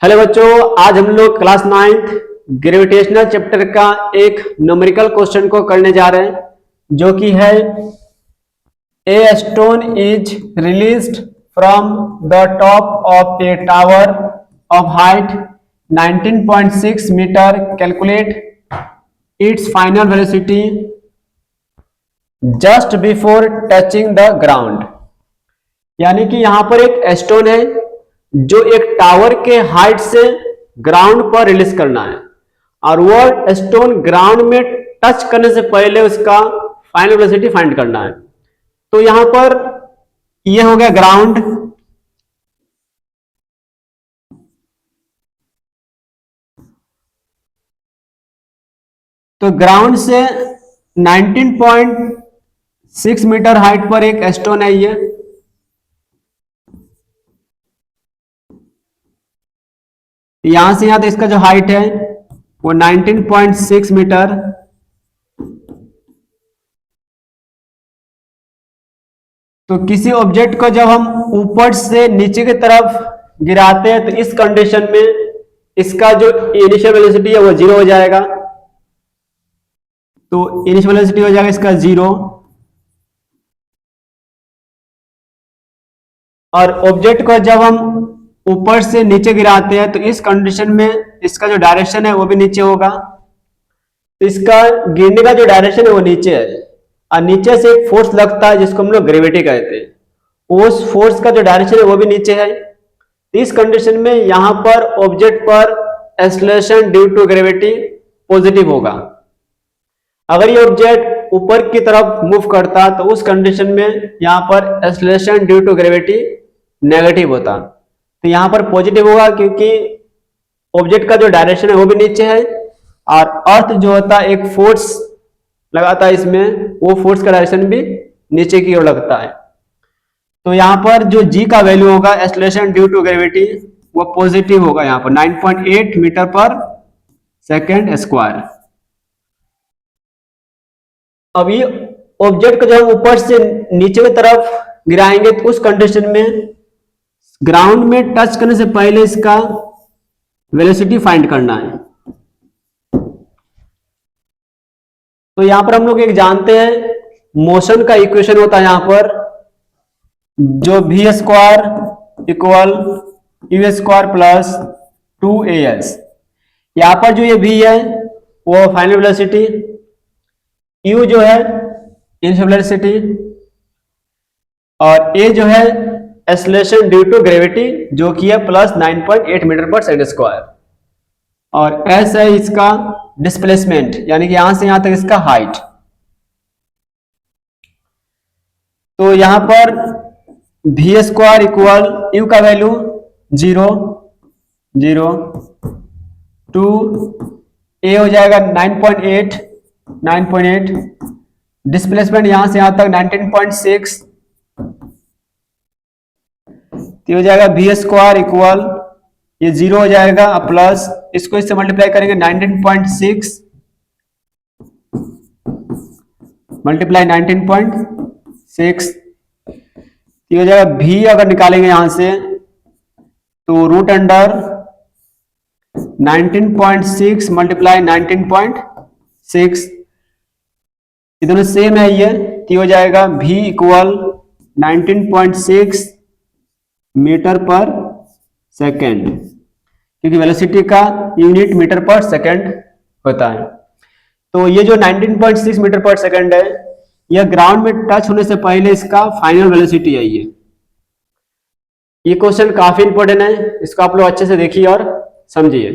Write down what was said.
Hello बच्चों, आज हम लोग क्लास 9th ग्रेविटेशनल चैप्टर का एक न्यूमेरिकल क्वेश्चन को करने जा रहे हैं जो कि है a stone is released from the top of a tower of height 19.6 metre, calculate its final velocity just before touching the ground. यानी कि यहां पर एक स्टोन है जो एक टावर के हाइट से ग्राउंड पर रिलीज करना है और वो स्टोन ग्राउंड में टच करने से पहले उसका फाइनल वेलोसिटी फाइंड करना है। तो यहां पर ये हो गया ग्राउंड, तो ग्राउंड से 19.6 मीटर हाइट पर एक स्टोन है ये। यहां से यहां तक इसका जो हाइट है वो 19.6 मीटर। तो किसी ऑब्जेक्ट को जब हम ऊपर से नीचे की तरफ गिराते हैं तो इस कंडीशन में इसका जो इनिशियल वेलोसिटी है वो 0 हो जाएगा। तो इनिशियल वेलोसिटी हो जाएगा इसका 0। और ऑब्जेक्ट को जब हम ऊपर से नीचे गिराते हैं तो इस कंडीशन में इसका जो डायरेक्शन है वो भी नीचे होगा। तो इसका गिरने का जो डायरेक्शन है वो नीचे है और नीचे से एक फोर्स लगता है जिसको हम लोग ग्रेविटी कहते हैं। उस फोर्स का जो डायरेक्शन है वो भी नीचे है। इस कंडीशन में यहां पर ऑब्जेक्ट पर acceleration due to gravity positive होगा। अगर ये ऑब्जेक्ट ऊपर की तरफ मूव करता तो उस कंडीशन में यहां पर acceleration due to gravity negative होता। तो यहां पर पॉजिटिव होगा क्योंकि ऑब्जेक्ट का जो डायरेक्शन है वो भी नीचे है और अर्थ जो होता है एक फोर्स लगाता है इसमें, वो फोर्स का डायरेक्शन भी नीचे की ओर लगता है। तो यहां पर जो जी का वैल्यू होगा एक्सेलरेशन ड्यू टू ग्रेविटी वो पॉजिटिव होगा यहां पर 9.8 मीटर पर सेकेंड स्क्वायर। अब ये ऑब्जेक्ट को जब ऊपर से नीचे की तरफ गिराएंगे तो उस कंडीशन में ग्राउंड में टच करने से पहले इसका वेलोसिटी फाइंड करना है। तो यहां पर हम लोग एक जानते हैं मोशन का इक्वेशन होता है यहां पर जो v square equal you square plus 2as। यहां पर जो ये v है वो फाइनल वेलोसिटी, u जो है इनिशियल वेलोसिटी और a जो है एक्सेलरेशन ड्यू टू ग्रेविटी जो कि है प्लस 9.8 मीटर पर सेकेंड स्क्वायर और s है इसका डिस्प्लेसमेंट यानी कि यहां से यहां तक इसका हाइट। तो यहां पर v स्क्वायर इक्वल u का वैल्यू 0 0 2 a हो जाएगा 9.8 डिस्प्लेसमेंट यहां से यहां तक 19.6 तो हो जाएगा v स्क्वायर इक्वल ये 0 हो जाएगा प्लस इसको इससे मल्टीप्लाई करेंगे 19.6 मल्टीप्लाई 19.6 ये हो जाएगा v अगर निकालेंगे यहां से तो रूट अंडर 19.6 मल्टीप्लाई 19.6 ये दोनों सेम है ये हो जाएगा v इक्वल 19.6 मीटर पर सेकेंड क्योंकि वेलोसिटी का यूनिट मीटर पर सेकेंड होता है। तो ये जो 19.6 मीटर पर सेकेंड है यह ग्राउंड में टच होने से पहले इसका फाइनल वेलोसिटी है। ये क्वेश्चन काफी इंपॉर्टेंट है, इसको आप लोग अच्छे से देखिए और समझिए।